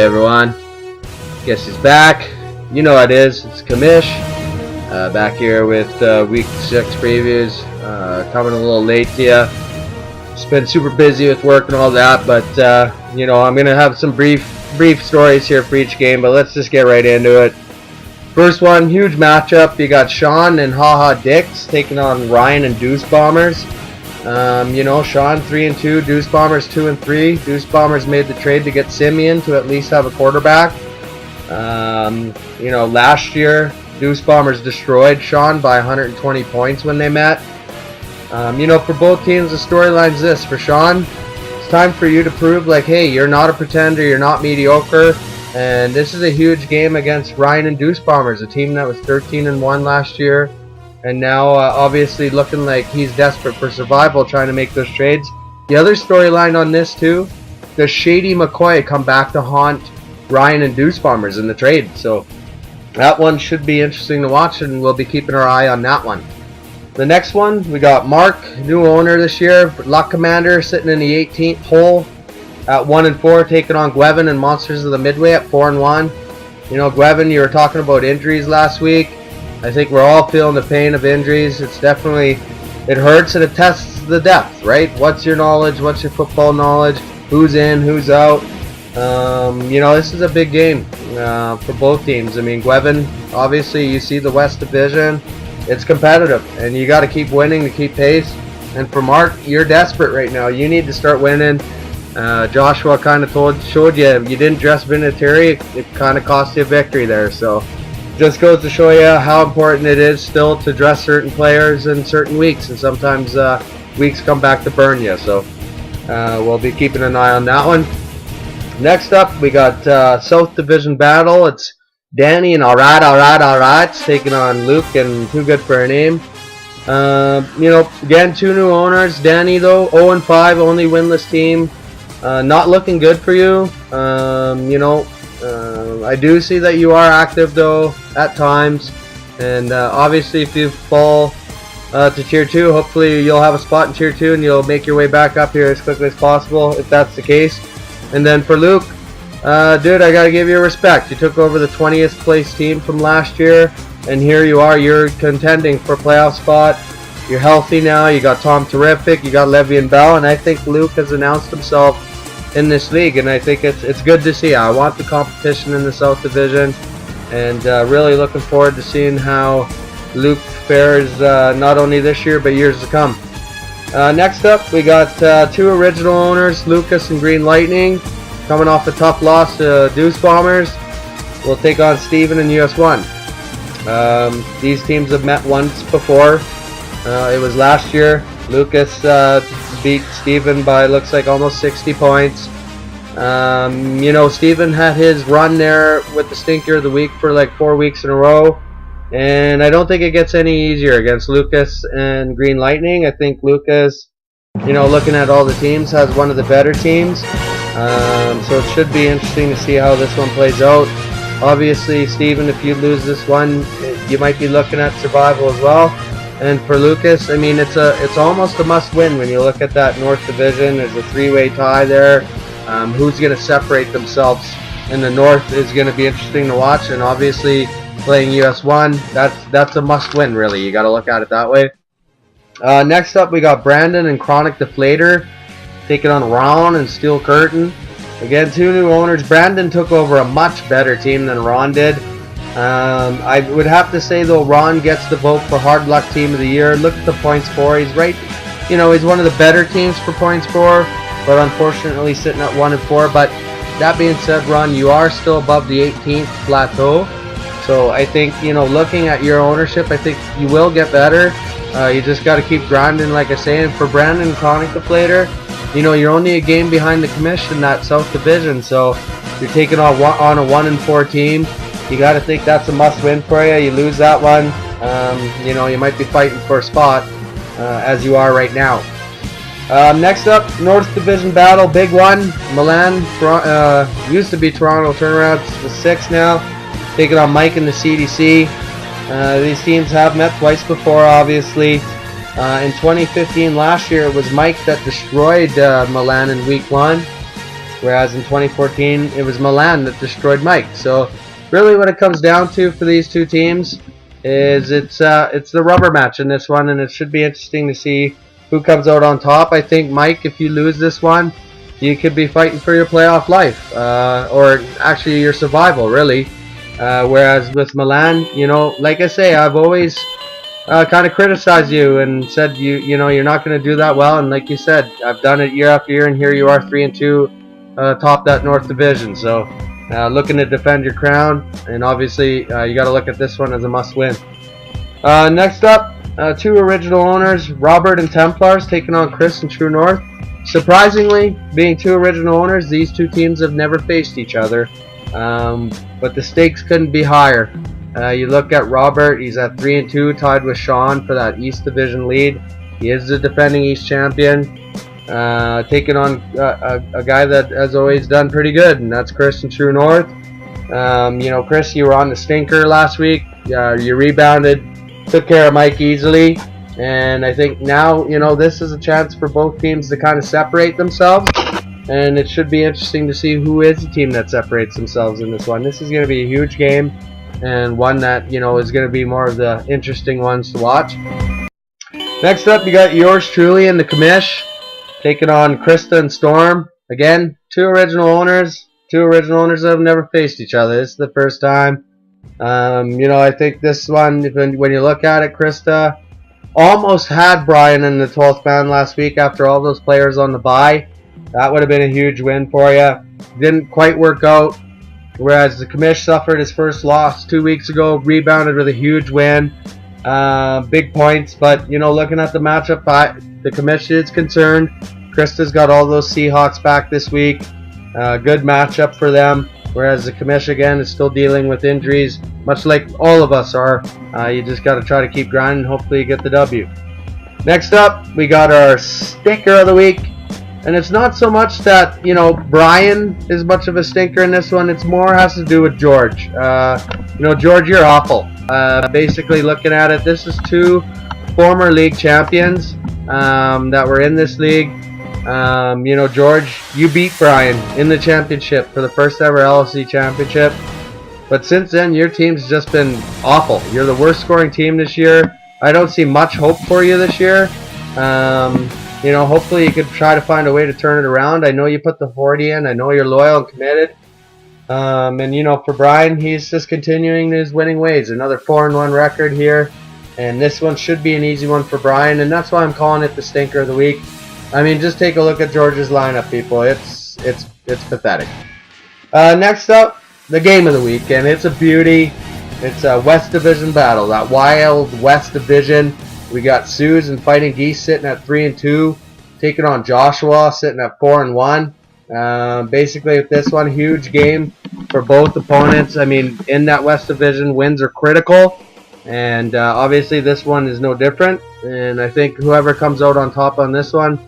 everyone, guess he's back. You know what it is, it's Kamish, back here with week 6 previews, coming a little late to you. Just been super busy with work and all that, but you know, I'm going to have some brief stories here for each game, but let's just get right into it. First one, huge matchup, you got Sean and Haha Dicks taking on Ryan and Deuce Bombers. You know, Sean 3-2, Deuce Bombers 2-3. Deuce Bombers made the trade to get Simeon to at least have a quarterback. You know, last year Deuce Bombers destroyed Sean by 120 points when they met. You know, for both teams, the storyline's this. For Sean, it's time for you to prove, like, hey, you're not a pretender, you're not mediocre, and this is a huge game against Ryan and Deuce Bombers, a team that was 13-1 last year. And now, obviously, looking like he's desperate for survival, trying to make those trades. The other storyline on this, too, does Shady McCoy come back to haunt Ryan and Deuce Bombers in the trade? So that one should be interesting to watch, and we'll be keeping our eye on that one. The next one, we got Mark, new owner this year, LOC Commander, sitting in the 18th hole at 1-4, taking on Gwevin and Monsters of the Midway at 4-1. You know, Gwevin, you were talking about injuries last week. I think we're all feeling the pain of injuries. It's definitely, it hurts and it tests the depth, right? What's your knowledge? What's your football knowledge? Who's in? Who's out? You know, this is a big game for both teams. I mean, Gwevin, obviously, you see the West Division. It's competitive, and you got to keep winning to keep pace. And for Mark, you're desperate right now. You need to start winning. Joshua kind of showed you didn't dress Vinatieri. It kind of cost you a victory there. So just goes to show you how important it is still to dress certain players in certain weeks, and sometimes weeks come back to burn you. So we'll be keeping an eye on that one. Next up, we got South Division battle. It's Danny and Alright taking on Luke and Too Good for a Name. You know, again, two new owners. Danny, though, 0-5, only winless team. Not looking good for you. You know, I do see that you are active, though, at times. And obviously, if you fall to Tier 2, hopefully you'll have a spot in Tier 2 and you'll make your way back up here as quickly as possible, if that's the case. And then for Luke, dude, I gotta give you respect. You took over the 20th place team from last year, and here you are. You're contending for a playoff spot. You're healthy now. You got Tom Terrific. You got Le'Veon Bell, and I think Luke has announced himself in this league, and I think it's good to see. I want the competition in the South Division, and really looking forward to seeing how Luke fares not only this year but years to come. Next up, we got two original owners, Lucas and Green Lightning, coming off a tough loss to Deuce Bombers. We'll take on Steven and US1. These teams have met once before. It was last year. Lucas beat Steven by, looks like, almost 60 points. You know, Steven had his run there with the Stinker of the Week for like 4 weeks in a row. And I don't think it gets any easier against Lucas and Green Lightning. I think Lucas, you know, looking at all the teams, has one of the better teams. So it should be interesting to see how this one plays out. Obviously, Steven, if you lose this one, you might be looking at survival as well. And for Lucas, I mean, it's almost a must-win when you look at that North Division. There's a three-way tie there. Who's going to separate themselves in the North is going to be interesting to watch. And obviously, playing US1, that's a must-win, really. You got to look at it that way. Next up, we got Brandon and Chronic Deflator taking on Ron and Steel Curtain. Again, two new owners. Brandon took over a much better team than Ron did. I would have to say, though, Ron gets the vote for Hard Luck Team of the Year. Look at the points for. He's right. You know, he's one of the better teams for points for, but unfortunately sitting at 1-4. But that being said, Ron, you are still above the 18th plateau. So I think, you know, looking at your ownership, I think you will get better. You just got to keep grinding, like I say. And for Brandon and Chronic Deflator, you know, you're only a game behind the commission in that South Division. So you're taking on a 1-4 team. You got to think that's a must-win for you. You lose that one, you know, you might be fighting for a spot, as you are right now. Next up, North Division battle, big one. Milan, used to be Toronto Turnaround, it's the 6 now, taking on Mike and the CDC. These teams have met twice before, obviously. In 2015, last year, it was Mike that destroyed Milan in Week 1. whereas in 2014 it was Milan that destroyed Mike. So really what it comes down to for these two teams is it's the rubber match in this one, and it should be interesting to see who comes out on top. I think, Mike, if you lose this one, you could be fighting for your playoff life, or actually your survival, really. Whereas with Milan, you know, like I say, I've always kind of criticized you and said you know you're not going to do that well, and like you said, I've done it year after year, and here you are 3-2, top that North Division. So looking to defend your crown, and obviously you got to look at this one as a must-win. Next up, two original owners, Robert and Templars, taking on Chris and True North. Surprisingly, being two original owners, these two teams have never faced each other, but the stakes couldn't be higher. You look at Robert, he's at 3-2, tied with Sean for that East Division lead. He is the defending East champion, taking on a guy that has always done pretty good, and that's Chris and True North. You know, Chris, you were on the stinker last week. You rebounded, took care of Mike easily, and I think now, you know, this is a chance for both teams to kind of separate themselves, and it should be interesting to see who is the team that separates themselves in this one. This is going to be a huge game, and one that, you know, is going to be more of the interesting ones to watch. Next up, you got yours truly and the Commish taking on Krista and Storm. Again, two original owners that have never faced each other. This is the first time. You know, I think this one, when you look at it, Krista almost had Brian in the 12th man last week after all those players on the bye. That would have been a huge win for you. Didn't quite work out. Whereas the Commish suffered his first loss 2 weeks ago, rebounded with a huge win. Big points, but, you know, looking at the matchup, the Commish is concerned. Krista's got all those Seahawks back this week. Good matchup for them. Whereas the Commish, again, is still dealing with injuries, much like all of us are. You just got to try to keep grinding, and hopefully you get the W. Next up, we got our stinker of the week. And it's not so much that, you know, Brian is much of a stinker in this one. It's more has to do with George. You know, George, you're awful. Basically, looking at it, this is two former league champions that were in this league. You know, George, you beat Brian in the championship for the first ever LOC championship. But since then, your team's just been awful. You're the worst scoring team this year. I don't see much hope for you this year. You know, hopefully you could try to find a way to turn it around. I know you put the 40 in. I know you're loyal and committed. And, you know, for Brian, he's just continuing his winning ways. Another 4-1 record here. And this one should be an easy one for Brian. And that's why I'm calling it the stinker of the week. I mean, just take a look at George's lineup, people. It's pathetic. Next up, the game of the week. And it's a beauty. It's a West Division battle. That wild West Division. We got Suze and Fighting Geese sitting at 3-2, taking on Joshua sitting at 4-1. Basically, with this one, huge game for both opponents. I mean, in that West Division, wins are critical, and obviously this one is no different. And I think whoever comes out on top on this one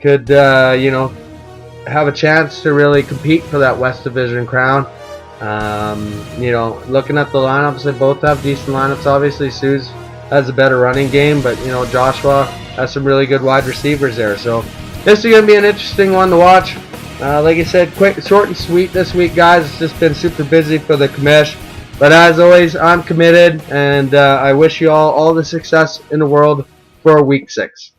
could, you know, have a chance to really compete for that West Division crown. You know, looking at the lineups, they both have decent lineups. Obviously, Suze has a better running game, but, you know, Joshua has some really good wide receivers there. So this is going to be an interesting one to watch. Like I said, quick, short and sweet this week, guys. It's just been super busy for the Commish. But as always, I'm committed, and I wish you all the success in the world for week 6.